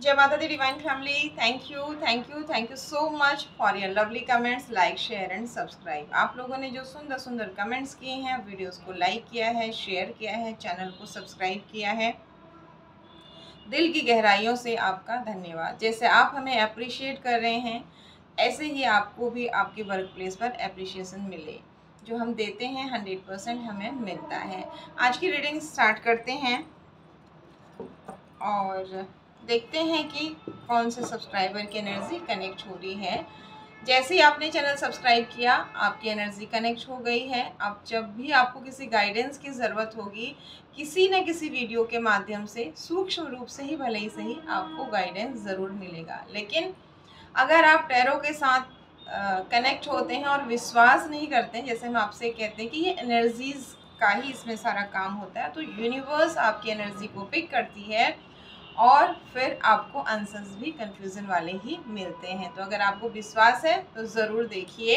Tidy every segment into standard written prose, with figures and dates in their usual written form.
जय माता दी divine family. Thank you so much for your lovely comments, like share and subscribe. आप लोगों ने जो सुंदर सुंदर कमेंट्स किए हैं, वीडियोस को लाइक किया है, शेयर किया है, चैनल को सब्सक्राइब किया है, दिल की गहराइयों से आपका धन्यवाद। जैसे आप हमें अप्रिशिएट कर रहे हैं, ऐसे ही आपको भी आपके वर्क प्लेस पर अप्रिशिएशन मिले। जो हम देते हैं 100% हमें मिलता है। आज की रीडिंग स्टार्ट करते हैं और देखते हैं कि कौन से सब्सक्राइबर की एनर्जी कनेक्ट हो रही है। जैसे ही आपने चैनल सब्सक्राइब किया, आपकी एनर्जी कनेक्ट हो गई है। अब जब भी आपको किसी गाइडेंस की ज़रूरत होगी, किसी न किसी वीडियो के माध्यम से सूक्ष्म रूप से ही भले ही सही आपको गाइडेंस ज़रूर मिलेगा। लेकिन अगर आप टैरो के साथ कनेक्ट होते हैं और विश्वास नहीं करते हैं, जैसे हम आपसे कहते हैं कि ये एनर्जीज़ का ही इसमें सारा काम होता है, तो यूनिवर्स आपकी एनर्जी को पिक करती है और फिर आपको आंसर्स भी कंफ्यूजन वाले ही मिलते हैं। तो अगर आपको विश्वास है तो ज़रूर देखिए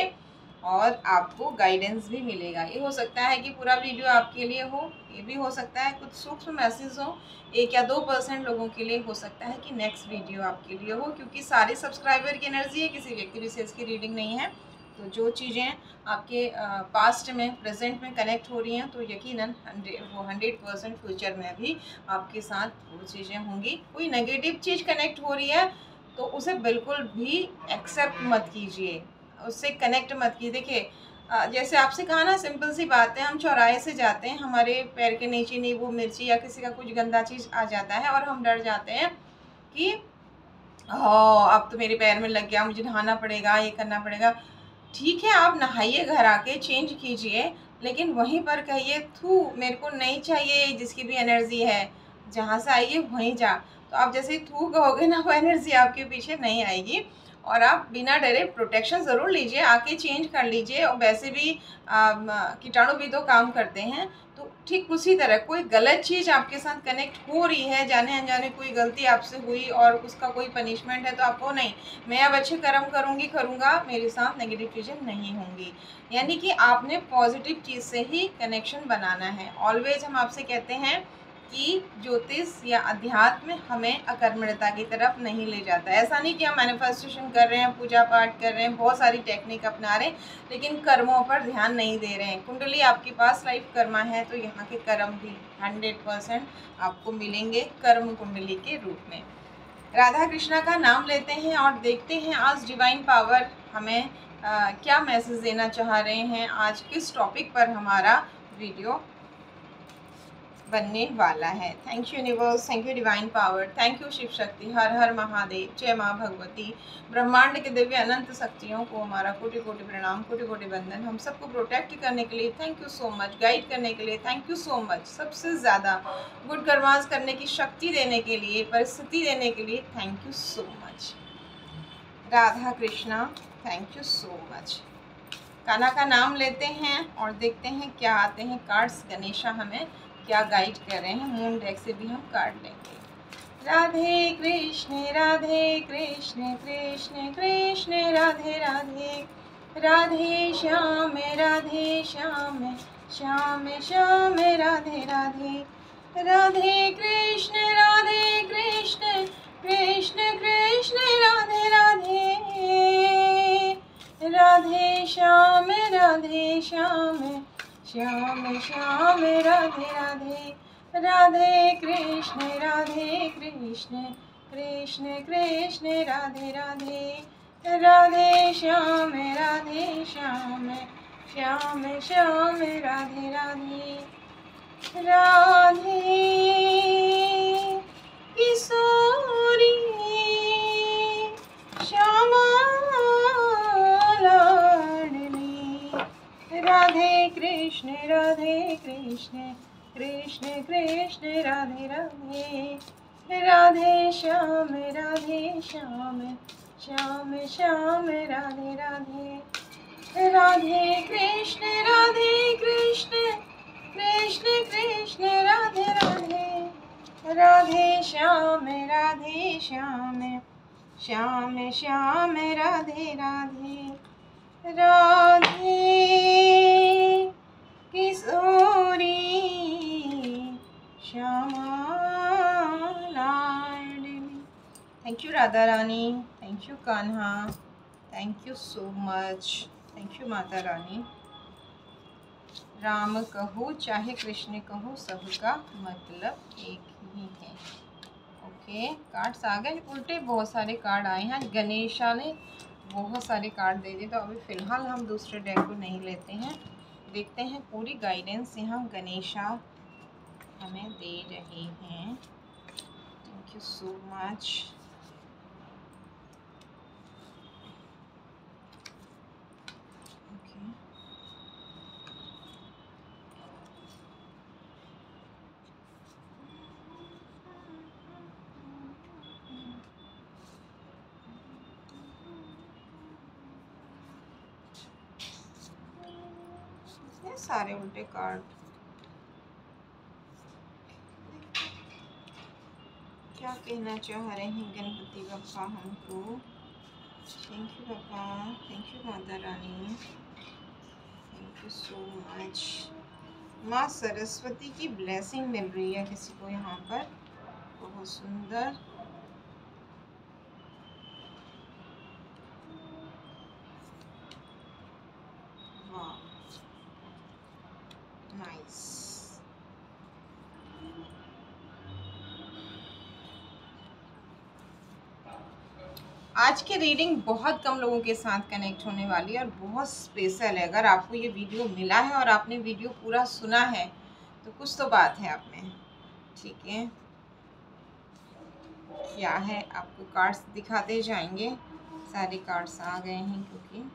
और आपको गाइडेंस भी मिलेगा। ये हो सकता है कि पूरा वीडियो आपके लिए हो, ये भी हो सकता है कुछ सूक्ष्म मैसेज हो, 1 या 2% लोगों के लिए हो सकता है कि नेक्स्ट वीडियो आपके लिए हो, क्योंकि सारे सब्सक्राइबर की एनर्जी है, किसी व्यक्ति विशेष की रीडिंग नहीं है। तो जो चीज़ें आपके पास्ट में, प्रेजेंट में कनेक्ट हो रही हैं, तो यकीनन 100% फ्यूचर में भी आपके साथ वो चीज़ें होंगी। कोई नेगेटिव चीज़ कनेक्ट हो रही है तो उसे बिल्कुल भी एक्सेप्ट मत कीजिए, उससे कनेक्ट मत कीजिए। देखिए जैसे आपसे कहा ना, सिंपल सी बात है, हम चौराहे से जाते हैं, हमारे पैर के नीचे नींबू मिर्ची या किसी का कुछ गंदा चीज़ आ जाता है और हम डर जाते हैं कि हाँ अब तो मेरे पैर में लग गया, मुझे नहाना पड़ेगा, ये करना पड़ेगा। ठीक है, आप नहाइए, घर आके चेंज कीजिए, लेकिन वहीं पर कहिए थू मेरे को नहीं चाहिए, जिसकी भी एनर्जी है जहाँ से आई है वहीं जा। तो आप जैसे ही थू कहोगे ना, वो एनर्जी आपके पीछे नहीं आएगी। और आप बिना डरे प्रोटेक्शन ज़रूर लीजिए, आके चेंज कर लीजिए। और वैसे भी कीटाणु भी तो काम करते हैं। तो ठीक उसी तरह कोई गलत चीज़ आपके साथ कनेक्ट हो रही है, जाने अनजाने कोई गलती आपसे हुई और उसका कोई पनिशमेंट है, तो आपको नहीं, मैं अब अच्छे कर्म करूँगा, मेरे साथ नेगेटिव चीज़ें नहीं होंगी। यानी कि आपने पॉजिटिव चीज़ से ही कनेक्शन बनाना है। ऑलवेज हम आपसे कहते हैं कि ज्योतिष या अध्यात्म हमें अकर्मण्यता की तरफ नहीं ले जाता। ऐसा नहीं कि हम मैनिफेस्टेशन कर रहे हैं, पूजा पाठ कर रहे हैं, बहुत सारी टेक्निक अपना रहे हैं, लेकिन कर्मों पर ध्यान नहीं दे रहे हैं। कुंडली आपके पास लाइफ कर्मा है, तो यहाँ के कर्म भी 100% आपको मिलेंगे कर्म कुंडली के रूप में। राधा कृष्णा का नाम लेते हैं और देखते हैं आज डिवाइन पावर हमें क्या मैसेज देना चाह रहे हैं। आज किस टॉपिक पर हमारा वीडियो बनने वाला है। Thank you universe, thank you divine power, thank you Shiv Shakti, हर हर महादेव, जय माँ भगवती। ब्रह्मांड के दिव्य अनंत शक्तियों को हमारा कोटि कोटि प्रणाम, कोटि कोटि वंदन। हम सबको प्रोटेक्ट करने के लिए thank you so much, guide करने के लिए थैंक यू सो मच, सबसे ज़्यादा गुड कर्मास करने की शक्ति देने के लिए, परिस्थिति देने के लिए thank you so much. Radha Krishna, thank you so much. Kanha का नाम लेते हैं और देखते हैं क्या आते हैं कार्ड्स। गणेशा हमें क्या गाइड कर रहे हैं, मून डेक से भी हम कार्ड लेंगे। राधे कृष्ण कृष्ण कृष्ण राधे राधे, राधे श्याम श्याम श्याम राधे राधे, राधे कृष्ण कृष्ण कृष्ण कृष्ण राधे राधे, राधे श्याम श्याम श्याम राधे राधे, राधे कृष्ण कृष्ण कृष्ण कृष्ण राधे राधे, राधे श्याम श्याम श्याम राधे राधे, राधे किशोरी श्यामा लाडली, राधे कृष्ण कृष्ण कृष्ण राधे राधे, राधे श्याम श्याम श्याम राधे राधे, राधे कृष्ण कृष्ण कृष्ण राधे राधे, राधे श्याम श्याम श्याम राधे राधे, राधे किशोरी श्यामा लाडली। Thank you Radha Rani, thank you Kanha, thank you so much, thank you Mata Rani. Ram कहो चाहे कृष्ण कहो सबका मतलब एक ही है। ओके, कार्ड्स आ गए उल्टे, बहुत सारे कार्ड आए हैं। गणेशा ने बहुत सारे कार्ड दे दिए, तो अभी फ़िलहाल हम दूसरे डेक को नहीं लेते हैं। देखते हैं पूरी गाइडेंस यहाँ गणेशा हमें दे रहे हैं। Thank you so much. Okay, ये सारे उल्टे कार्ड क्या कहना चाह रहे हैं गणपति बप्पा हमको। थैंक यू पापा, thank you Mata Rani, thank you so much. माँ सरस्वती की ब्लेसिंग मिल रही है किसी को यहाँ पर, बहुत सुंदर। वाह, नाइस। आज की रीडिंग बहुत कम लोगों के साथ कनेक्ट होने वाली है और बहुत स्पेशल है। अगर आपको ये वीडियो मिला है और आपने वीडियो पूरा सुना है तो कुछ तो बात है आप में, ठीक है। क्या है आपको कार्ड्स दिखाते जाएंगे, सारे कार्ड्स आ गए हैं क्योंकि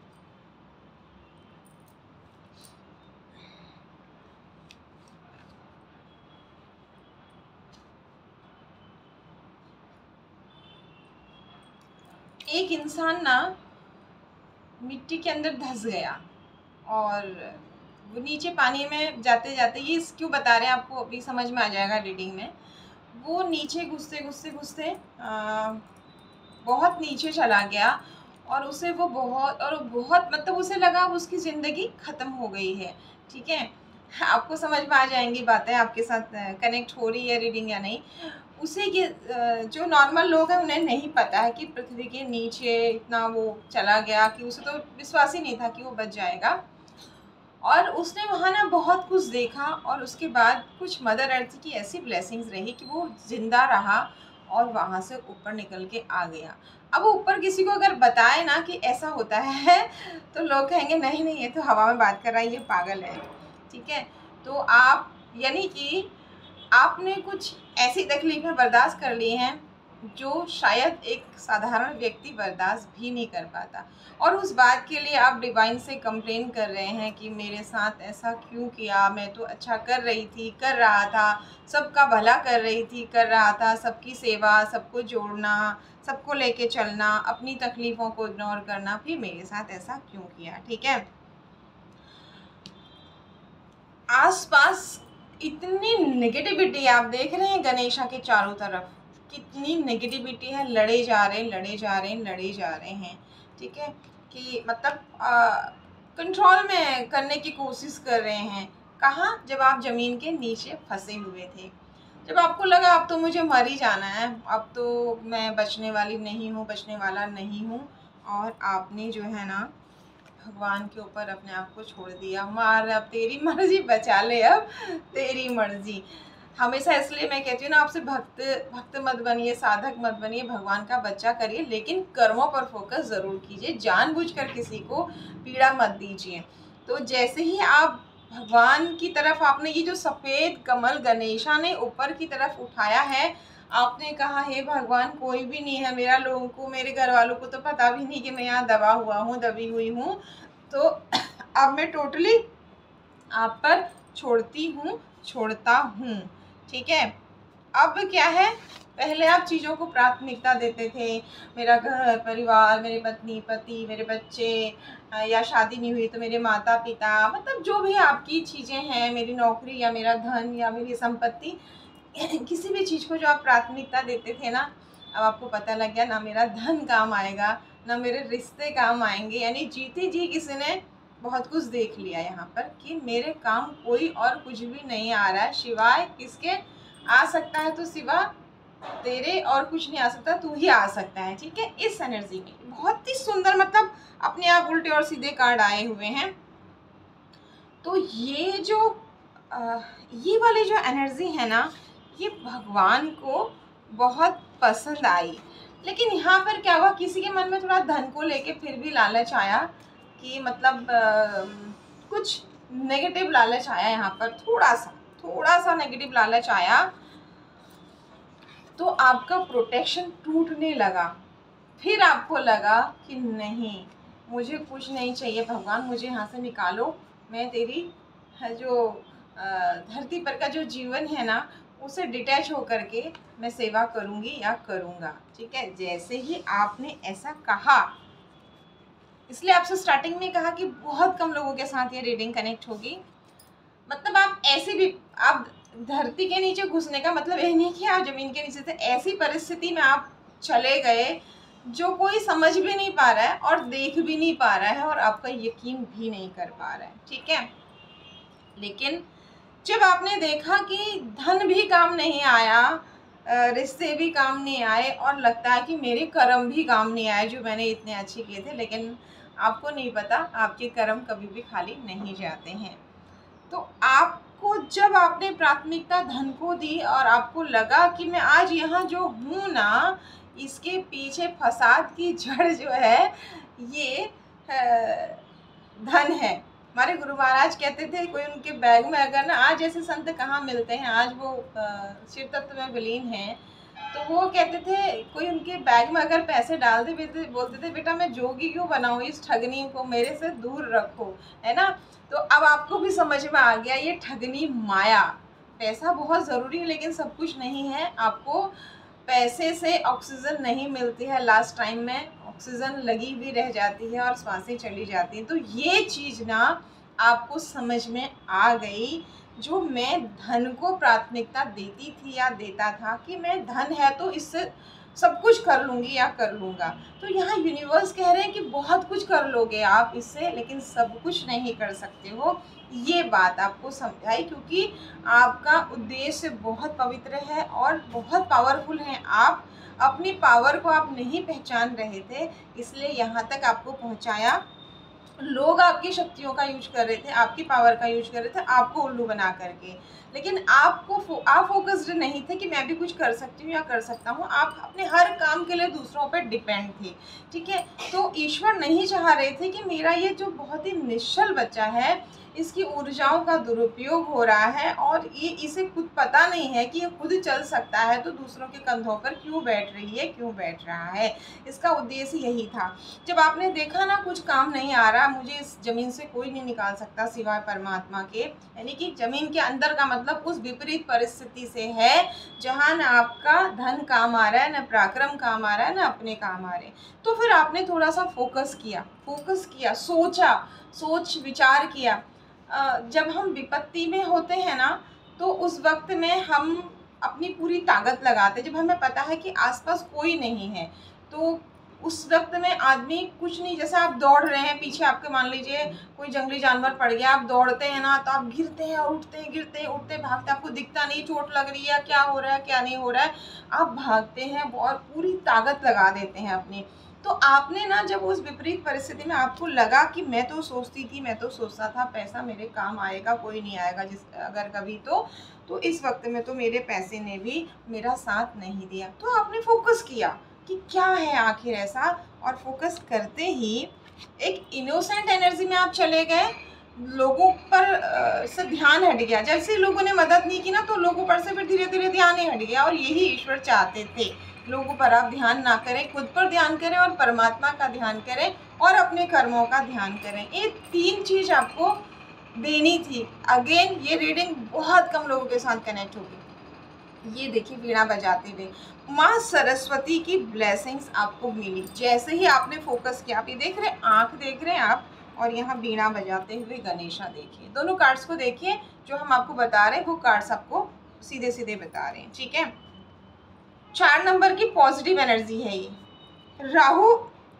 एक इंसान ना मिट्टी के अंदर धंस गया और वो नीचे पानी में जाते जाते, ये क्यों बता रहे हैं आपको अभी समझ में आ जाएगा रीडिंग में। वो नीचे घुसते घुसते घुसते बहुत नीचे चला गया और उसे वो बहुत मतलब उसे लगा उसकी ज़िंदगी ख़त्म हो गई है, ठीक है। आपको समझ में आ जाएंगी बातें, आपके साथ कनेक्ट हो रही है रीडिंग या नहीं। उसे ये जो नॉर्मल लोग हैं उन्हें नहीं पता है कि पृथ्वी के नीचे इतना वो चला गया, कि उसे तो विश्वास ही नहीं था कि वो बच जाएगा। और उसने वहाँ ना बहुत कुछ देखा और उसके बाद कुछ मदर अर्थ की ऐसी ब्लेसिंग्स रही कि वो ज़िंदा रहा और वहाँ से ऊपर निकल के आ गया। अब ऊपर किसी को अगर बताए ना कि ऐसा होता है तो लोग कहेंगे नहीं नहीं, ये तो हवा में बात कर रहा है, ये पागल है, ठीक है। तो आप यानी कि आपने कुछ ऐसी तकलीफ़ें बर्दाश्त कर ली हैं जो शायद एक साधारण व्यक्ति बर्दाश्त भी नहीं कर पाता, और उस बात के लिए आप डिवाइन से कंप्लेन कर रहे हैं कि मेरे साथ ऐसा क्यों किया, मैं तो अच्छा कर रही थी, कर रहा था, सबका भला कर रही थी, कर रहा था, सबकी सेवा, सबको जोड़ना, सबको लेके चलना, अपनी तकलीफ़ों को इग्नोर करना, फिर मेरे साथ ऐसा क्यों किया, ठीक है। आसपास इतनी नेगेटिविटी आप देख रहे हैं गणेशा के चारों तरफ, कितनी नेगेटिविटी है, लड़े जा रहे हैं, लड़े जा रहे हैं, लड़े जा रहे हैं, ठीक है। कि मतलब कंट्रोल में करने की कोशिश कर रहे हैं। कहाँ? जब आप ज़मीन के नीचे फंसे हुए थे, जब आपको लगा अब तो मुझे मर ही जाना है, अब तो मैं बचने वाली नहीं हूँ, बचने वाला नहीं हूँ, और आपने जो है ना भगवान के ऊपर अपने आप को छोड़ दिया। मार, अब तेरी मर्जी, बचा ले, अब तेरी मर्जी। हमेशा इसलिए मैं कहती हूँ ना आपसे, भक्त मत बनिए, साधक मत बनिए, भगवान का बच्चा करिए, लेकिन कर्मों पर फोकस ज़रूर कीजिए, जानबूझकर किसी को पीड़ा मत दीजिए। तो जैसे ही आप भगवान की तरफ, आपने ये जो सफ़ेद कमल गणेशा ने ऊपर की तरफ उठाया है, आपने कहा हे भगवान कोई भी नहीं है, मेरा लोगों को, मेरे घर वालों को तो पता भी नहीं कि मैं यहाँ दबा हुआ हूँ, दबी हुई हूँ, तो अब मैं टोटली आप पर छोड़ती हूँ, छोड़ता हूँ, ठीक है। अब क्या है, पहले आप चीज़ों को प्राथमिकता देते थे, मेरा घर परिवार, मेरे पत्नी पति, मेरे बच्चे, या शादी नहीं हुई तो मेरे माता पिता, मतलब जो भी आपकी चीज़ें हैं, मेरी नौकरी या मेरा धन या मेरी संपत्ति, किसी भी चीज़ को जो आप प्राथमिकता देते थे ना, अब आपको पता लग गया ना मेरा धन काम आएगा, ना मेरे रिश्ते काम आएंगे। यानी जीते जी किसी ने बहुत कुछ देख लिया यहाँ पर कि मेरे काम कोई और कुछ भी नहीं आ रहा है, सिवाय किसके आ सकता है, तो सिवा तेरे और कुछ नहीं आ सकता, तू ही आ सकता है। ठीक है, इस एनर्जी में बहुत ही सुंदर, मतलब अपने आप उल्टे और सीधे कार्ड आए हुए हैं। तो ये जो ये वाली जो एनर्जी है ना, ये भगवान को बहुत पसंद आई। लेकिन यहाँ पर क्या हुआ, किसी के मन में थोड़ा धन को लेके फिर भी लालच आया, कि मतलब कुछ नेगेटिव लालच आया यहाँ पर, थोड़ा सा नेगेटिव लालच आया। तो आपका प्रोटेक्शन टूटने लगा। फिर आपको लगा कि नहीं, मुझे कुछ नहीं चाहिए भगवान, मुझे यहाँ से निकालो। मैं तेरी जो धरती पर का जो जीवन है ना, उसे डिटैच होकर के मैं सेवा करूँगी या करूँगा। ठीक है, जैसे ही आपने ऐसा कहा, इसलिए आपसे स्टार्टिंग में कहा कि बहुत कम लोगों के साथ ये रीडिंग कनेक्ट होगी। मतलब आप ऐसी भी, आप धरती के नीचे घुसने का मतलब ये नहीं कि आप जमीन के नीचे से, ऐसी परिस्थिति में आप चले गए जो कोई समझ भी नहीं पा रहा है और देख भी नहीं पा रहा है और आपका यकीन भी नहीं कर पा रहा है। ठीक है, लेकिन जब आपने देखा कि धन भी काम नहीं आया, रिश्ते भी काम नहीं आए, और लगता है कि मेरे कर्म भी काम नहीं आए जो मैंने इतने अच्छे किए थे, लेकिन आपको नहीं पता आपके कर्म कभी भी खाली नहीं जाते हैं। तो आपको जब आपने प्राथमिकता धन को दी और आपको लगा कि मैं आज यहाँ जो हूँ ना, इसके पीछे फसाद की जड़ जो है ये धन है। हमारे गुरु महाराज कहते थे, कोई उनके बैग में अगर ना, आज ऐसे संत कहाँ मिलते हैं, आज वो शिव तत्व में विलीन हैं, तो वो कहते थे कोई उनके बैग में अगर पैसे डाल दे, बोलते थे बेटा मैं जोगी क्यों बनाऊँ, इस ठगनी को मेरे से दूर रखो, है ना। तो अब आपको भी समझ में आ गया, ये ठगनी माया। पैसा बहुत ज़रूरी है लेकिन सब कुछ नहीं है। आपको पैसे से ऑक्सीजन नहीं मिलती है, लास्ट टाइम में ऑक्सीजन लगी भी रह जाती है और सांसें चली जाती हैं। तो ये चीज़ ना आपको समझ में आ गई, जो मैं धन को प्राथमिकता देती थी या देता था कि मैं धन है तो इससे सब कुछ कर लूँगी या कर लूँगा। तो यहाँ यूनिवर्स कह रहे हैं कि बहुत कुछ कर लोगे आप इससे, लेकिन सब कुछ नहीं कर सकते हो। ये बात आपको समझाई, क्योंकि आपका उद्देश्य बहुत पवित्र है और बहुत पावरफुल हैं आप। अपनी पावर को आप नहीं पहचान रहे थे, इसलिए यहाँ तक आपको पहुँचाया। लोग आपकी शक्तियों का यूज कर रहे थे, आपकी पावर का यूज कर रहे थे, आपको उल्लू बना करके, लेकिन आप फोकस्ड नहीं थे कि मैं भी कुछ कर सकती हूँ या कर सकता हूँ। आप अपने हर काम के लिए दूसरों पर डिपेंड थे। ठीक है, तो ईश्वर नहीं चाह रहे थे कि मेरा ये जो बहुत ही निश्चल बच्चा है, इसकी ऊर्जाओं का दुरुपयोग हो रहा है और ये इसे खुद पता नहीं है कि ये खुद चल सकता है, तो दूसरों के कंधों पर क्यों बैठ रही है, क्यों बैठ रहा है। इसका उद्देश्य यही था। जब आपने देखा ना कुछ काम नहीं आ रहा, मुझे इस ज़मीन से कोई नहीं निकाल सकता सिवाय परमात्मा के, यानी कि ज़मीन के अंदर का मतलब उस विपरीत परिस्थिति से है जहाँ न आपका धन काम आ रहा है, न पराक्रम काम आ रहा है, न अपने काम आ रहे। तो फिर आपने थोड़ा सा फोकस किया, सोच विचार किया। जब हम विपत्ति में होते हैं ना, तो उस वक्त में हम अपनी पूरी ताकत लगाते, जब हमें पता है कि आसपास कोई नहीं है, तो उस वक्त में आदमी कुछ नहीं, जैसे आप दौड़ रहे हैं, पीछे आपके मान लीजिए कोई जंगली जानवर पड़ गया, आप दौड़ते हैं ना, तो आप गिरते हैं और उठते हैं, गिरते हैं उठते भागते, आपको दिखता नहीं चोट लग रही है, क्या हो रहा है क्या नहीं हो रहा है, आप भागते हैं और पूरी ताकत लगा देते हैं अपनी। तो आपने ना जब उस विपरीत परिस्थिति में आपको लगा कि मैं तो सोचता था पैसा मेरे काम आएगा, कोई नहीं आएगा जिस अगर कभी तो इस वक्त में तो मेरे पैसे ने भी मेरा साथ नहीं दिया। तो आपने फोकस किया कि क्या है आखिर ऐसा, और फोकस करते ही एक इनोसेंट एनर्जी में आप चले गए। लोगों पर से ध्यान हट गया, जैसे लोगों ने मदद नहीं की ना, तो लोगों पर से फिर धीरे धीरे ध्यान ही हट गया। और यही ईश्वर चाहते थे, लोगों पर आप ध्यान ना करें, खुद पर ध्यान करें और परमात्मा का ध्यान करें और अपने कर्मों का ध्यान करें। ये तीन चीज़ आपको देनी थी। अगेन ये रीडिंग बहुत कम लोगों के साथ कनेक्ट होगी। ये देखिए वीणा बजाते हुए माँ सरस्वती की ब्लेसिंग्स आपको मिली जैसे ही आपने फोकस किया। आप ये देख रहे हैं, आँख देख रहे हैं आप, और यहाँ वीणा बजाते हुए गणेशा देखिए। दोनों कार्ड्स को देखिए, जो हम आपको बता रहे हैं वो कार्ड्स आपको सीधे सीधे बता रहे हैं। ठीक है, 4 नंबर की पॉजिटिव एनर्जी है ये। राहु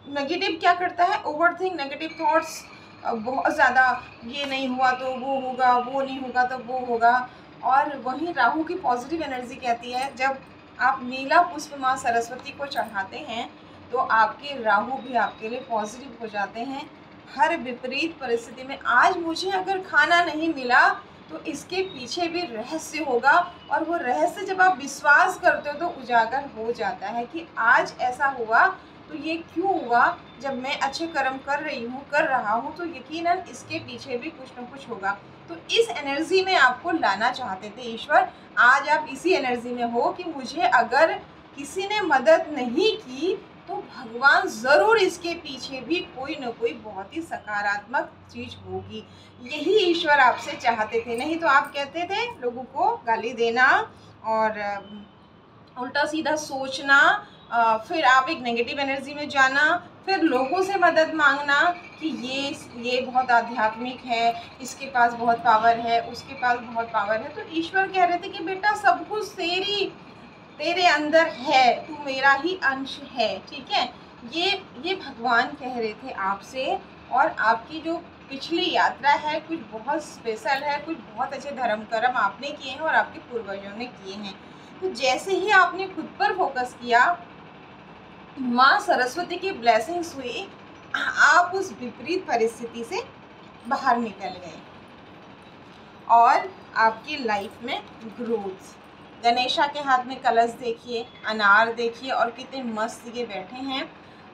नेगेटिव क्या करता है, ओवरथिंक, नेगेटिव थॉट्स, बहुत ज़्यादा, ये नहीं हुआ तो वो होगा, वो नहीं होगा तो वो होगा। और वहीं राहु की पॉजिटिव एनर्जी कहती है, जब आप नीला पुष्प माँ सरस्वती को चढ़ाते हैं तो आपके राहु भी आपके लिए पॉजिटिव हो जाते हैं। हर विपरीत परिस्थिति में आज मुझे अगर खाना नहीं मिला तो इसके पीछे भी रहस्य होगा, और वो रहस्य जब आप विश्वास करते हो तो उजागर हो जाता है कि आज ऐसा हुआ तो ये क्यों हुआ। जब मैं अच्छे कर्म कर रहा हूँ तो यकीनन इसके पीछे भी कुछ न कुछ होगा। तो इस एनर्जी में आपको लाना चाहते थे ईश्वर। आज आप इसी एनर्जी में हो कि मुझे अगर किसी ने मदद नहीं की तो भगवान ज़रूर इसके पीछे भी कोई न कोई बहुत ही सकारात्मक चीज़ होगी। यही ईश्वर आपसे चाहते थे। नहीं तो आप कहते थे लोगों को गाली देना और उल्टा सीधा सोचना, फिर आप एक नेगेटिव एनर्जी में जाना, फिर लोगों से मदद मांगना कि ये बहुत आध्यात्मिक है, इसके पास बहुत पावर है, उसके पास बहुत पावर है। तो ईश्वर कह रहे थे कि बेटा सब कुछ तेरे अंदर है, तू मेरा ही अंश है, ठीक है। ये भगवान कह रहे थे आपसे। और आपकी जो पिछली यात्रा है कुछ बहुत स्पेशल है, कुछ बहुत अच्छे धर्म कर्म आपने किए हैं और आपके पूर्वजों ने किए हैं। तो जैसे ही आपने खुद पर फोकस किया, माँ सरस्वती की ब्लेसिंग्स हुई, आप उस विपरीत परिस्थिति से बाहर निकल गए और आपकी लाइफ में ग्रोथ। गणेशा के हाथ में कलश देखिए, अनार देखिए और कितने मस्त ये बैठे हैं।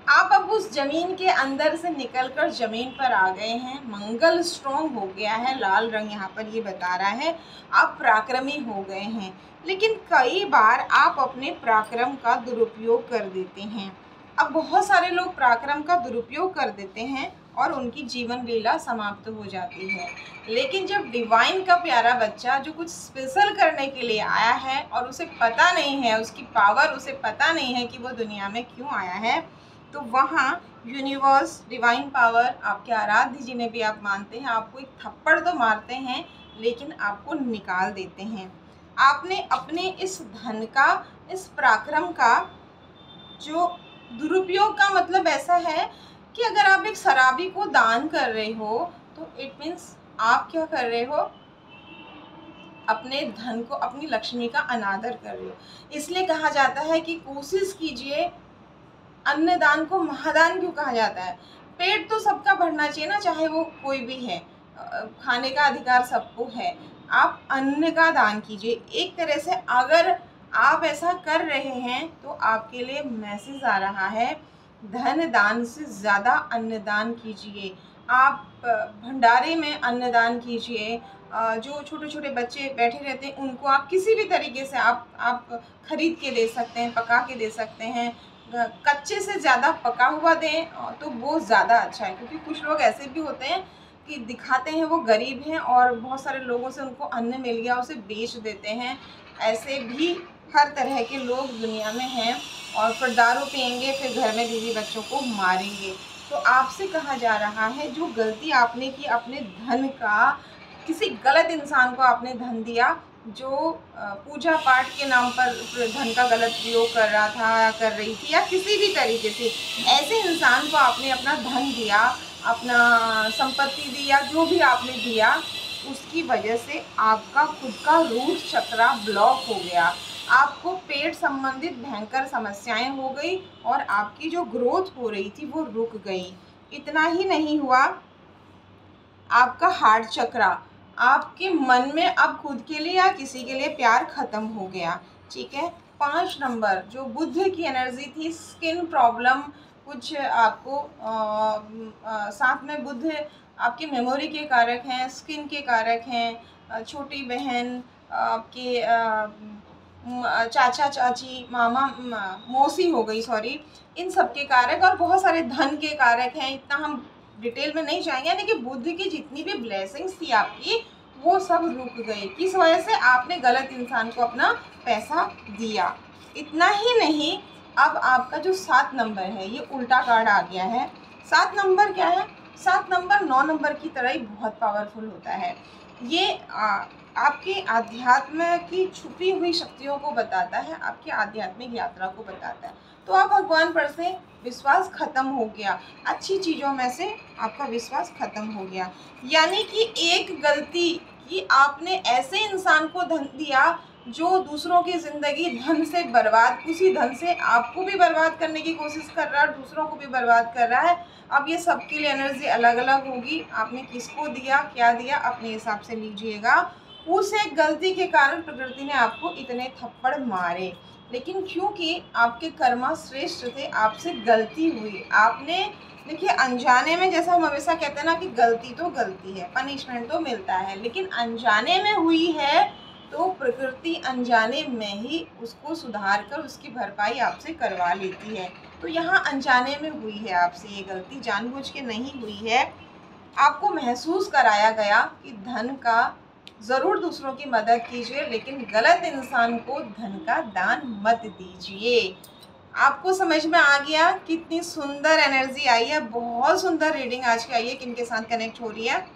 आप अब उस जमीन के अंदर से निकलकर जमीन पर आ गए हैं। मंगल स्ट्रॉन्ग हो गया है, लाल रंग यहाँ पर ये बता रहा है। आप पराक्रमी हो गए हैं, लेकिन कई बार आप अपने पराक्रम का दुरुपयोग कर देते हैं। अब बहुत सारे लोग पराक्रम का दुरुपयोग कर देते हैं और उनकी जीवन लीला समाप्त हो जाती है। लेकिन जब डिवाइन का प्यारा बच्चा जो कुछ स्पेशल करने के लिए आया है और उसे पता नहीं है, उसकी पावर उसे पता नहीं है कि वो दुनिया में क्यों आया है, तो वहाँ यूनिवर्स, डिवाइन पावर, आपके आराध्य जिन्हें भी आप मानते हैं, आपको एक थप्पड़ तो मारते हैं लेकिन आपको निकाल देते हैं। आपने अपने इस धन का, इस पराक्रम का जो दुरुपयोग का मतलब ऐसा है कि अगर आप एक शराबी को दान कर रहे हो तो इट मीन्स आप क्या कर रहे हो, अपने धन को, अपनी लक्ष्मी का अनादर कर रहे हो। इसलिए कहा जाता है कि कोशिश कीजिए, अन्नदान को महादान क्यों कहा जाता है। पेट तो सबका भरना चाहिए ना, चाहे वो कोई भी है, खाने का अधिकार सबको है। आप अन्न का दान कीजिए। एक तरह से अगर आप ऐसा कर रहे हैं तो आपके लिए मैसेज आ रहा है, धन दान से ज़्यादा अन्नदान कीजिए। आप भंडारे में अन्नदान कीजिए। जो छोटे छोटे बच्चे बैठे रहते हैं उनको आप किसी भी तरीके से आप खरीद के दे सकते हैं, पका के दे सकते हैं। कच्चे से ज़्यादा पका हुआ दें तो वो ज़्यादा अच्छा है, क्योंकि कुछ लोग ऐसे भी होते हैं कि दिखाते हैं वो गरीब हैं और बहुत सारे लोगों से उनको अन्न मिल गया, उसे बेच देते हैं। ऐसे भी हर तरह के लोग दुनिया में हैं। और फिर दारू पियेंगे, फिर घर में बीवी बच्चों को मारेंगे। तो आपसे कहा जा रहा है, जो गलती आपने की, अपने धन का, किसी गलत इंसान को आपने धन दिया, जो पूजा पाठ के नाम पर धन का गलत प्रयोग कर रहा था या कर रही थी, या किसी भी तरीके से ऐसे इंसान को आपने अपना धन दिया, अपना संपत्ति दी, या जो भी आपने दिया, उसकी वजह से आपका खुद का रूट चक्रा ब्लॉक हो गया। आपको पेट संबंधित भयंकर समस्याएं हो गई और आपकी जो ग्रोथ हो रही थी वो रुक गई। इतना ही नहीं हुआ, आपका हार्ट चक्रा, आपके मन में अब खुद के लिए या किसी के लिए प्यार ख़त्म हो गया, ठीक है। 5 नंबर जो बुध की एनर्जी थी, स्किन प्रॉब्लम, कुछ आपको साथ में बुध आपकी मेमोरी के कारक हैं, स्किन के कारक हैं, छोटी बहन, आपके चाचा चाची, मामा मौसी हो गई, सॉरी, इन सब के कारक, और बहुत सारे धन के कारक हैं। इतना हम डिटेल में नहीं जाएंगे, यानी कि बुध की जितनी भी ब्लेसिंग्स थी आपकी, वो सब रुक गई। किस वजह से? आपने गलत इंसान को अपना पैसा दिया। इतना ही नहीं, अब आपका जो 7 नंबर है ये उल्टा कार्ड आ गया है। 7 नंबर क्या है? 7 नंबर 9 नंबर की तरह ही बहुत पावरफुल होता है। ये आपके आध्यात्म की छुपी हुई शक्तियों को बताता है, आपकी आध्यात्मिक यात्रा को बताता है। तो आप भगवान पर से विश्वास खत्म हो गया, अच्छी चीज़ों में से आपका विश्वास खत्म हो गया। यानी कि एक गलती कि आपने ऐसे इंसान को धन दिया जो दूसरों की ज़िंदगी धन से बर्बाद, उसी धन से आपको भी बर्बाद करने की कोशिश कर रहा है, दूसरों को भी बर्बाद कर रहा है। अब ये सबके लिए एनर्जी अलग अलग होगी। आपने किसको दिया, क्या दिया, अपने हिसाब से लीजिएगा। उस एक गलती के कारण प्रकृति ने आपको इतने थप्पड़ मारे, लेकिन क्योंकि आपके कर्मा श्रेष्ठ थे, आपसे गलती हुई। आपने देखिए, अनजाने में, जैसा हम हमेशा कहते हैं ना कि गलती तो गलती है, पनिशमेंट तो मिलता है, लेकिन अनजाने में हुई है तो प्रकृति अनजाने में ही उसको सुधार कर उसकी भरपाई आपसे करवा लेती है। तो यहाँ अनजाने में हुई है आपसे ये गलती, जानबूझ के नहीं हुई है। आपको महसूस कराया गया कि धन का ज़रूर दूसरों की मदद कीजिए, लेकिन गलत इंसान को धन का दान मत दीजिए। आपको समझ में आ गया? कितनी सुंदर एनर्जी आई है, बहुत सुंदर रीडिंग आज की आई है। किनके साथ कनेक्ट हो रही है?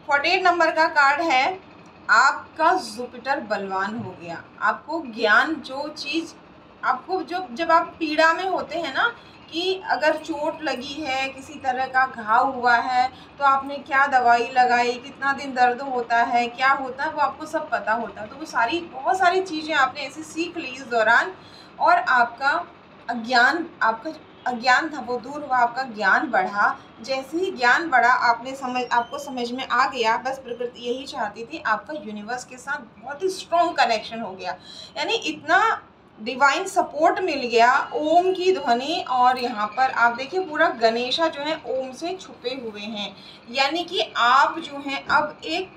48 नंबर का कार्ड है, आपका जुपिटर बलवान हो गया। आपको ज्ञान, जो चीज़ आपको, जब आप पीड़ा में होते हैं ना, कि अगर चोट लगी है, किसी तरह का घाव हुआ है, तो आपने क्या दवाई लगाई, कितना दिन दर्द होता है, क्या होता है, वो आपको सब पता होता है। तो वो बहुत सारी चीज़ें आपने ऐसी सीख ली इस दौरान, और आपका अज्ञान था वो दूर हुआ, आपका ज्ञान बढ़ा। जैसे ही ज्ञान बढ़ा, आपको समझ में आ गया, बस प्रकृति यही चाहती थी, आपका यूनिवर्स के साथ बहुत ही स्ट्रॉन्ग कनेक्शन हो गया। यानी इतना डिवाइन सपोर्ट मिल गया, ओम की ध्वनि। और यहाँ पर आप देखिए, पूरा गणेशा जो है ओम से छुपे हुए हैं। यानी कि आप जो हैं अब एक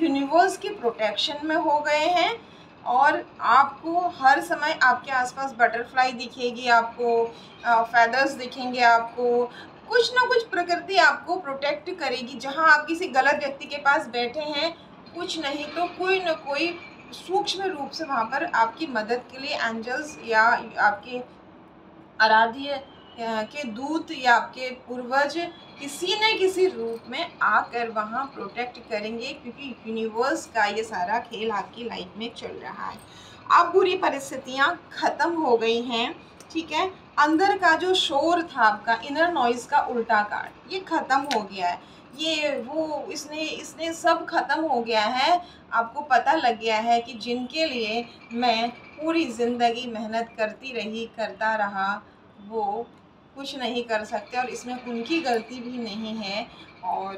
यूनिवर्स की प्रोटेक्शन में हो गए हैं, और आपको हर समय आपके आसपास बटरफ्लाई दिखेगी, आपको फेदर्स दिखेंगे, आपको कुछ ना कुछ प्रकृति आपको प्रोटेक्ट करेगी। जहाँ आप किसी गलत व्यक्ति के पास बैठे हैं, कुछ नहीं तो कोई न कोई सूक्ष्म रूप से वहाँ पर आपकी मदद के लिए एंजल्स या आपके आराध्य के दूत या आपके पूर्वज किसी न किसी रूप में आकर वहाँ प्रोटेक्ट करेंगे, क्योंकि यूनिवर्स का ये सारा खेल आपकी लाइफ में चल रहा है। अब बुरी परिस्थितियाँ ख़त्म हो गई हैं, ठीक है। अंदर का जो शोर था, आपका इनर नॉइज़ का उल्टा कार्ड, ये ख़त्म हो गया है। ये वो इसने सब ख़त्म हो गया है। आपको पता लग गया है कि जिनके लिए मैं पूरी ज़िंदगी मेहनत करता रहा, वो कुछ नहीं कर सकते, और इसमें उनकी गलती भी नहीं है। और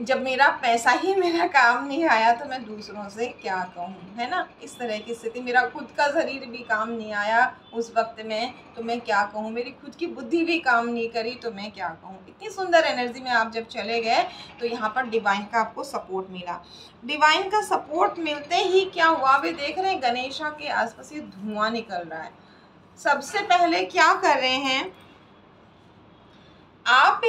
जब मेरा पैसा ही मेरा काम नहीं आया, तो मैं दूसरों से क्या कहूँ, है ना। इस तरह की स्थिति, मेरा खुद का शरीर भी काम नहीं आया उस वक्त में, तो मैं क्या कहूँ, मेरी खुद की बुद्धि भी काम नहीं करी, तो मैं क्या कहूँ। इतनी सुंदर एनर्जी में आप जब चले गए, तो यहाँ पर डिवाइन का आपको सपोर्ट मिला। डिवाइन का सपोर्ट मिलते ही क्या हुआ, वे देख रहे हैं गणेशा के आसपास ये धुआं निकल रहा है। सबसे पहले क्या कर रहे हैं आप,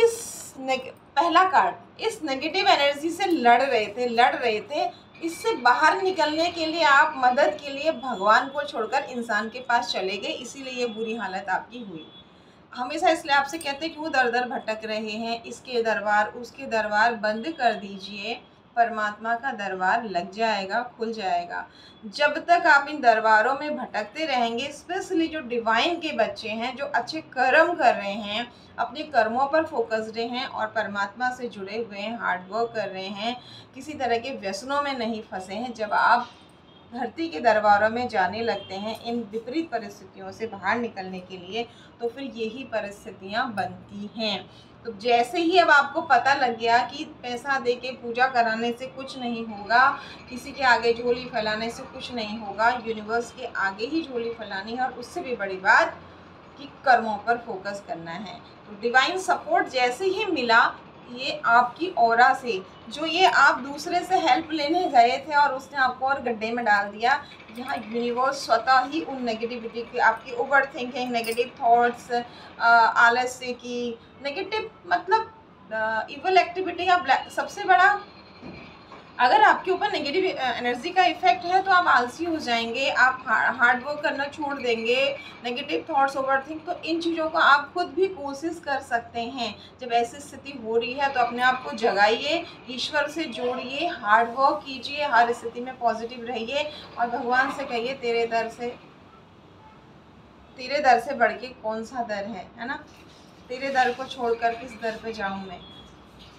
पहला कार्ड, इस नेगेटिव एनर्जी से लड़ रहे थे। इससे बाहर निकलने के लिए आप मदद के लिए भगवान को छोड़कर इंसान के पास चले गए, इसीलिए ये बुरी हालत आपकी हुई। हमेशा इसलिए आपसे कहते हैं, क्यों दर दर भटक रहे हैं, इसके दरबार उसके दरबार बंद कर दीजिए, परमात्मा का दरबार लग जाएगा, खुल जाएगा। जब तक आप इन दरबारों में भटकते रहेंगे, स्पेशली जो डिवाइन के बच्चे हैं, जो अच्छे कर्म कर रहे हैं, अपने कर्मों पर फोकस्ड हैं और परमात्मा से जुड़े हुए हैं, हार्ड वर्क कर रहे हैं, किसी तरह के व्यसनों में नहीं फंसे हैं, जब आप धरती के दरबारों में जाने लगते हैं इन विपरीत परिस्थितियों से बाहर निकलने के लिए, तो फिर यही परिस्थितियां बनती हैं। तो जैसे ही अब आपको पता लग गया कि पैसा दे के पूजा कराने से कुछ नहीं होगा, किसी के आगे झोली फैलाने से कुछ नहीं होगा, यूनिवर्स के आगे ही झोली फैलानी है, और उससे भी बड़ी बात कि कर्मों पर फोकस करना है। तो डिवाइन सपोर्ट जैसे ही मिला, ये आपकी ऑरा से, जो ये आप दूसरे से हेल्प लेने गए थे और उसने आपको और गड्ढे में डाल दिया, यहाँ यूनिवर्स स्वतः ही उन नेगेटिविटी की, आपकी ओवर थिंकिंग, नेगेटिव थॉट्स, आलस्य की नेगेटिव मतलब इवल एक्टिविटी, या सबसे बड़ा, अगर आपके ऊपर नेगेटिव एनर्जी का इफेक्ट है, तो आप आलसी हो जाएंगे, आप हार्ड वर्क करना छोड़ देंगे, नेगेटिव थॉट्स, ओवरथिंक। तो इन चीज़ों को आप खुद भी कोशिश कर सकते हैं। जब ऐसी स्थिति हो रही है, तो अपने आप को जगाइए, ईश्वर से जोड़िए, हार्ड वर्क कीजिए, हर स्थिति में पॉजिटिव रहिए, और भगवान से कहिए, तेरे दर से बढ़ के कौन सा दर है ना। तेरे दर को छोड़कर किस दर पे जाऊँ मैं,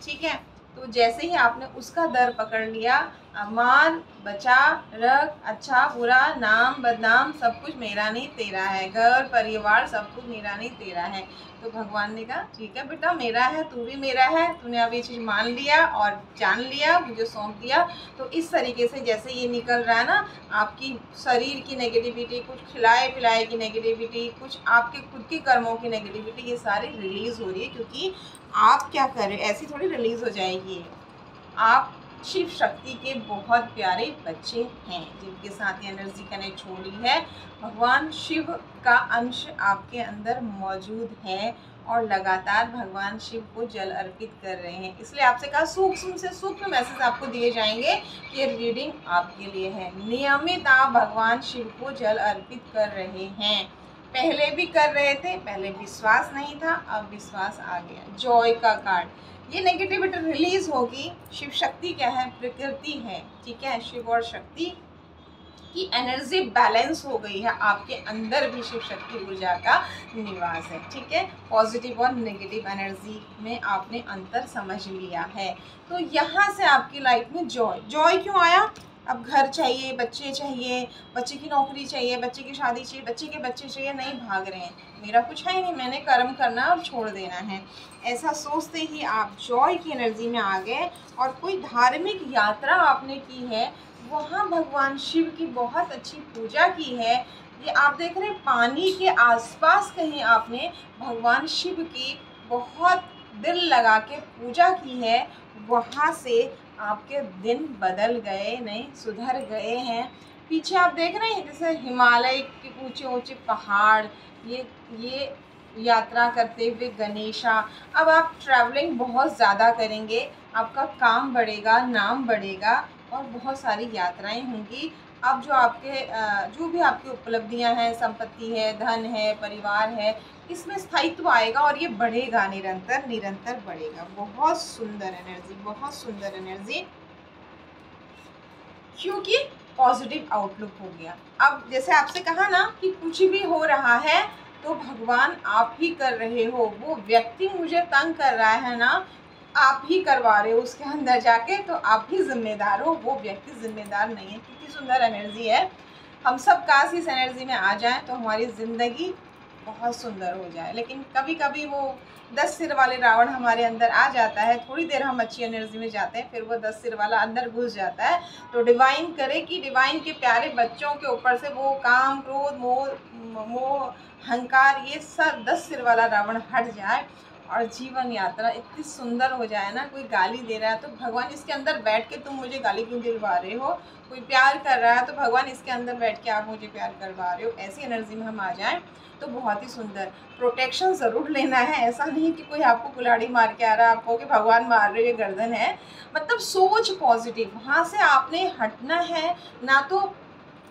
ठीक है। तो जैसे ही आपने उसका दर पकड़ लिया, मार बचा रख, अच्छा बुरा नाम बदनाम सब कुछ मेरा नहीं तेरा है, घर परिवार सब कुछ मेरा नहीं तेरा है। तो भगवान ने कहा ठीक है बेटा, मेरा है, तू भी मेरा है, तूने अब ये चीज़ मान लिया और जान लिया, मुझे सौंप दिया। तो इस तरीके से जैसे ये निकल रहा है ना, आपकी शरीर की नेगेटिविटी, कुछ खिलाए पिलाए की नेगेटिविटी, कुछ आपके खुद के कर्मों की नेगेटिविटी, ये सारी रिलीज़ हो रही है। क्योंकि आप क्या कर रहे, ऐसी थोड़ी रिलीज़ हो जाएगी। आप शिव शक्ति के बहुत प्यारे बच्चे हैं जिनके साथ ये एनर्जी कनेक्ट हो रही है। भगवान शिव का अंश आपके अंदर मौजूद है और लगातार भगवान शिव को जल अर्पित कर रहे हैं। इसलिए आपसे कहा सूक्ष्म से सूक्ष्म मैसेज आपको दिए जाएंगे कि ये रीडिंग आपके लिए है। नियमित आप भगवान शिव को जल अर्पित कर रहे हैं। पहले भी कर रहे थे, पहले विश्वास नहीं था, अब विश्वास आ गया। जॉय का कार्ड, ये नेगेटिविटी रिलीज होगी। शिव शक्ति क्या है, प्रकृति है, ठीक है। शिव और शक्ति की एनर्जी बैलेंस हो गई है, आपके अंदर भी शिव शक्ति ऊर्जा का निवास है, ठीक है। पॉजिटिव और नेगेटिव एनर्जी में आपने अंतर समझ लिया है। तो यहाँ से आपकी लाइफ में जॉय, जॉय क्यों आया? अब घर चाहिए, बच्चे चाहिए, बच्चे की नौकरी चाहिए, बच्चे की शादी चाहिए, बच्चे के बच्चे चाहिए, नहीं भाग रहे हैं, मेरा कुछ है ही नहीं, मैंने कर्म करना और छोड़ देना है। ऐसा सोचते ही आप जॉय की एनर्जी में आ गए। और कोई धार्मिक यात्रा आपने की है, वहाँ भगवान शिव की बहुत अच्छी पूजा की है। ये आप देख रहे हैं, पानी के आसपास कहीं आपने भगवान शिव की बहुत दिल लगा के पूजा की है, वहाँ से आपके दिन बदल गए, नहीं सुधर गए हैं। पीछे आप देख रहे हैं जैसे हिमालय के ऊंचे ऊंचे पहाड़, ये यात्रा करते हुए गणेशा। अब आप ट्रैवलिंग बहुत ज़्यादा करेंगे, आपका काम बढ़ेगा, नाम बढ़ेगा और बहुत सारी यात्राएं होंगी। अब जो भी आपकी उपलब्धियां हैं, संपत्ति है, धन है, परिवार है, इसमें स्थायित्व आएगा और ये बढ़ेगा, निरंतर निरंतर बढ़ेगा। बहुत सुंदर एनर्जी, बहुत सुंदर एनर्जी, क्योंकि पॉजिटिव आउटलुक हो गया। अब जैसे आपसे कहा ना कि कुछ भी हो रहा है तो भगवान आप ही कर रहे हो। वो व्यक्ति मुझे तंग कर रहा है ना, आप ही करवा रहे हो उसके अंदर जाके, तो आप ही जिम्मेदार हो, वो व्यक्ति जिम्मेदार नहीं है। कितनी सुंदर एनर्जी है। हम सब काश इस एनर्जी में आ जाएं तो हमारी ज़िंदगी बहुत सुंदर हो जाए। लेकिन कभी कभी वो 10 सिर वाले रावण हमारे अंदर आ जाता है। थोड़ी देर हम अच्छी एनर्जी में जाते हैं, फिर वो 10 सिर वाला अंदर घुस जाता है। तो डिवाइन करे कि डिवाइन के प्यारे बच्चों के ऊपर से वो काम, क्रोध, मोह, अहंकार, ये सब 10 सिर वाला रावण हट जाए और जीवन यात्रा इतनी सुंदर हो जाए ना। कोई गाली दे रहा है तो भगवान इसके अंदर बैठ के तुम मुझे गाली क्यों दिलवा रहे हो। कोई प्यार कर रहा है तो भगवान इसके अंदर बैठ के आप मुझे प्यार करवा रहे हो। ऐसी एनर्जी में हम आ जाएं तो बहुत ही सुंदर। प्रोटेक्शन ज़रूर लेना है, ऐसा नहीं कि कोई आपको कुल्हाड़ी मार के आ रहा है, आपको कि भगवान मार रहे, गर्दन है। मतलब सोच पॉजिटिव, वहाँ से आपने हटना है। ना तो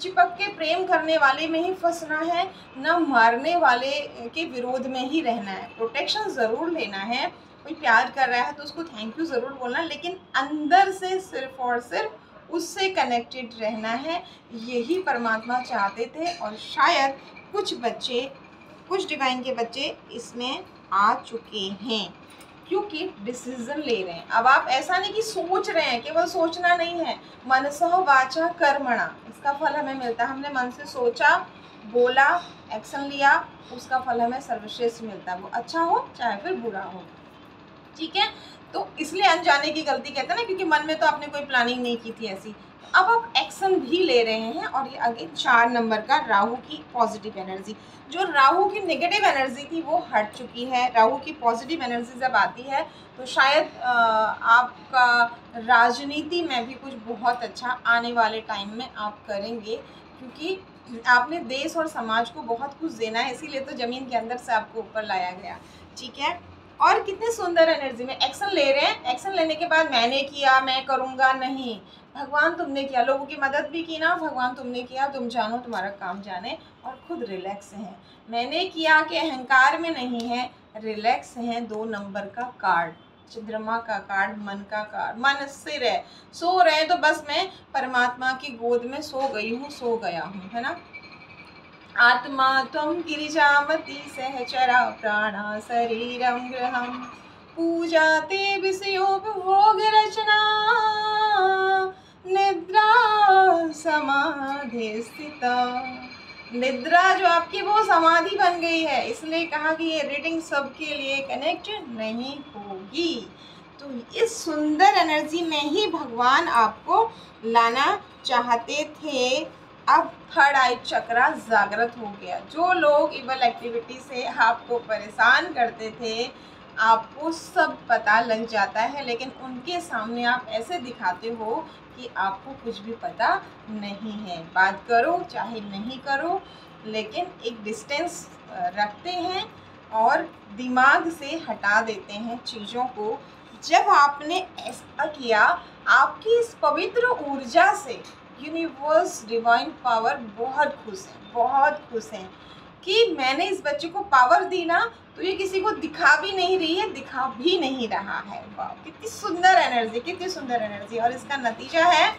चिपक के प्रेम करने वाले में ही फंसना है, ना मारने वाले के विरोध में ही रहना है। प्रोटेक्शन ज़रूर लेना है। कोई प्यार कर रहा है तो उसको थैंक यू ज़रूर बोलना, लेकिन अंदर से सिर्फ और सिर्फ उससे कनेक्टेड रहना है। यही परमात्मा चाहते थे और शायद कुछ डिवाइन के बच्चे इसमें आ चुके हैं, क्योंकि डिसीजन ले रहे हैं। अब आप ऐसा नहीं कि सोच रहे हैं, केवल सोचना नहीं है। मनसः वाचा कर्मणा, इसका फल हमें मिलता है। हमने मन से सोचा, बोला, एक्शन लिया, उसका फल हमें सर्वश्रेष्ठ मिलता है, वो अच्छा हो चाहे फिर बुरा हो, ठीक है। तो इसलिए अनजाने की गलती कहते हैं ना, क्योंकि मन में तो आपने कोई प्लानिंग नहीं की थी ऐसी। अब आप एक्शन भी ले रहे हैं। और ये अगेन 4 नंबर का राहु की पॉजिटिव एनर्जी, जो राहु की नेगेटिव एनर्जी थी वो हट चुकी है। राहु की पॉजिटिव एनर्जी जब आती है तो शायद आपका राजनीति में भी कुछ बहुत अच्छा आने वाले टाइम में आप करेंगे, क्योंकि आपने देश और समाज को बहुत कुछ देना है, इसीलिए तो ज़मीन के अंदर से आपको ऊपर लाया गया, ठीक है। और कितने सुंदर एनर्जी में एक्शन ले रहे हैं। एक्शन लेने के बाद मैंने किया, मैं करूँगा, नहीं, भगवान तुमने किया। लोगों की मदद भी की ना, भगवान तुमने किया, तुम जानो तुम्हारा काम जाने, और खुद रिलैक्स हैं। मैंने किया कि अहंकार में नहीं है, रिलैक्स हैं। 2 नंबर का कार्ड, चंद्रमा का कार्ड, मन का कार्ड। मन स्थिर है, सो रहे तो बस मैं परमात्मा की गोद में सो गई हूँ, सो गया हूँ, है ना। आत्मा त्वं गिरिजामती सहचरा प्राणा शरीरं गृहं पूजा ते विषयोपभोग रचना निद्रा समाधि स्थिता। निद्रा जो आपकी वो समाधि बन गई है, इसलिए कहा कि ये रीडिंग सबके लिए कनेक्ट नहीं होगी। तो इस सुंदर एनर्जी में ही भगवान आपको लाना चाहते थे। अब थर्ड आई चक्रा जागृत हो गया। जो लोग इवल एक्टिविटी से आपको परेशान करते थे, आपको सब पता लग जाता है, लेकिन उनके सामने आप ऐसे दिखाते हो कि आपको कुछ भी पता नहीं है। बात करो चाहे नहीं करो, लेकिन एक डिस्टेंस रखते हैं और दिमाग से हटा देते हैं चीज़ों को। जब आपने ऐसा किया, आपकी इस पवित्र ऊर्जा से यूनिवर्स डिवाइन पावर बहुत खुश है कि मैंने इस बच्चे को पावर दी ना, तो ये किसी को दिखा भी नहीं रही है, दिखा भी नहीं रहा है। वाह, कितनी सुंदर एनर्जी, कितनी सुंदर एनर्जी। और इसका नतीजा है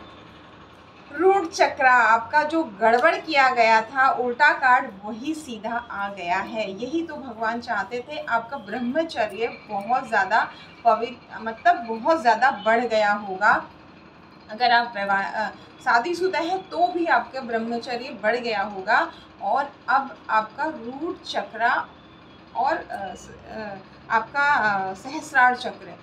रूट चक्रा। आपका जो गड़बड़ किया गया था, उल्टा कार्ड, वही सीधा आ गया है। यही तो भगवान चाहते थे। आपका ब्रह्मचर्य बहुत ज़्यादा पवित्र, मतलब बहुत ज़्यादा बढ़ गया होगा। अगर आप शादीशुदा है तो भी आपका ब्रह्मचर्य बढ़ गया होगा। और अब आपका रूट चक्रा और आपका सहस्रार चक्र,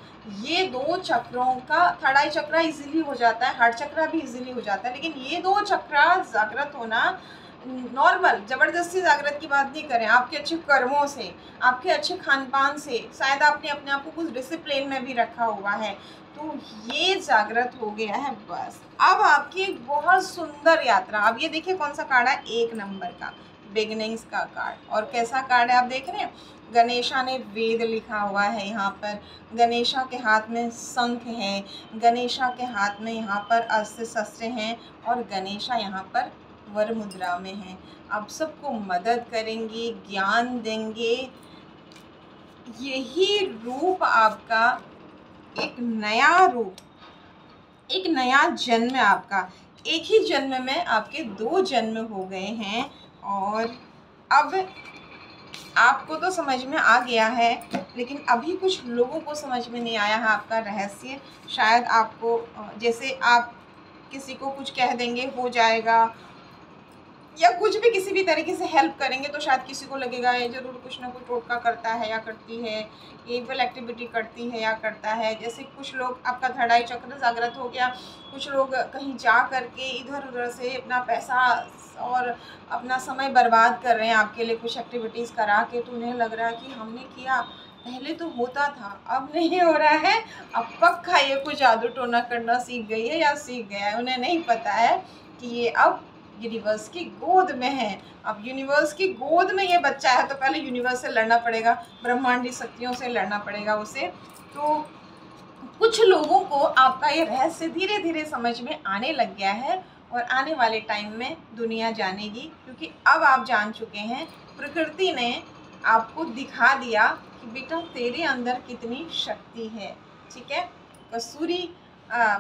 ये दो चक्रों का थर्ड आई चक्रा इजीली हो जाता है, हार्ट चक्रा भी इजीली हो जाता है, लेकिन ये दो चक्रा जागृत होना नॉर्मल, ज़बरदस्ती जागृत की बात नहीं करें, आपके अच्छे कर्मों से, आपके अच्छे खान पान से, शायद आपने अपने आप को कुछ डिसिप्लिन में भी रखा हुआ है, तो ये जागृत हो गया है। बस अब आपकी एक बहुत सुंदर यात्रा। अब ये देखिए कौन सा कार्ड है, 1 नंबर का, बिगनिंग्स का कार्ड। और कैसा कार्ड है आप देख रहे हैं, गणेशा ने वेद लिखा हुआ है यहाँ पर, गणेशा के हाथ में शंख है, गणेशा के हाथ में यहाँ पर अस्त्र शस्त्र हैं, और गणेशा यहाँ पर वर मुद्रा में है। आप सबको मदद करेंगे, ज्ञान देंगे। यही रूप आपका एक नया रूप, एक नया जन्म आपका। एक ही जन्म में आपके 2 जन्म हो गए हैं। और अब आपको तो समझ में आ गया है, लेकिन अभी कुछ लोगों को समझ में नहीं आया है आपका रहस्य। शायद आपको, जैसे आप किसी को कुछ कह देंगे हो जाएगा, या कुछ भी किसी भी तरीके से हेल्प करेंगे, तो शायद किसी को लगेगा ये ज़रूर कुछ ना कुछ टोटका करता है या करती है, ये इविल एक्टिविटी करती है या करता है। जैसे कुछ लोग, आपका थर्ड आई चक्र जागृत हो गया, कुछ लोग कहीं जा करके इधर उधर से अपना पैसा और अपना समय बर्बाद कर रहे हैं आपके लिए कुछ एक्टिविटीज़ करा के, तो उन्हें लग रहा है कि हमने किया, पहले तो होता था अब नहीं हो रहा है, अब पक्का ये कुछ जादू टोना करना सीख गई है या सीख गया है। उन्हें नहीं पता है कि ये अब यूनिवर्स की गोद में है। अब यूनिवर्स की गोद में ये बच्चा है, तो पहले यूनिवर्स से लड़ना पड़ेगा, ब्रह्मांडी शक्तियों से लड़ना पड़ेगा उसे। तो कुछ लोगों को आपका ये रहस्य धीरे धीरे समझ में आने लग गया है, और आने वाले टाइम में दुनिया जानेगी, क्योंकि अब आप जान चुके हैं, प्रकृति ने आपको दिखा दिया कि बेटा तेरे अंदर कितनी शक्ति है। ठीक है, कसूरी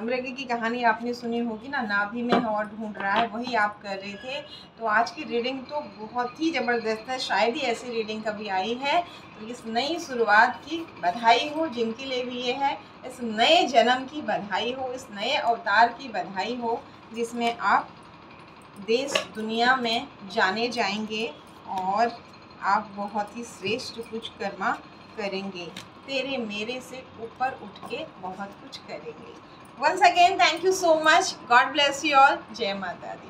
मृग की कहानी आपने सुनी होगी ना, नाभि में है और ढूंढ रहा है, वही आप कर रहे थे। तो आज की रीडिंग तो बहुत ही ज़बरदस्त है, शायद ही ऐसी रीडिंग कभी आई है। तो इस नई शुरुआत की बधाई हो जिनके लिए भी ये है, इस नए जन्म की बधाई हो, इस नए अवतार की बधाई हो, जिसमें आप देश दुनिया में जाने जाएंगे और आप बहुत ही श्रेष्ठ कुछ कर्मा करेंगे, तेरे मेरे से ऊपर उठ के बहुत कुछ करेंगे। Once again, thank you so much. God bless you all. जय माता दी।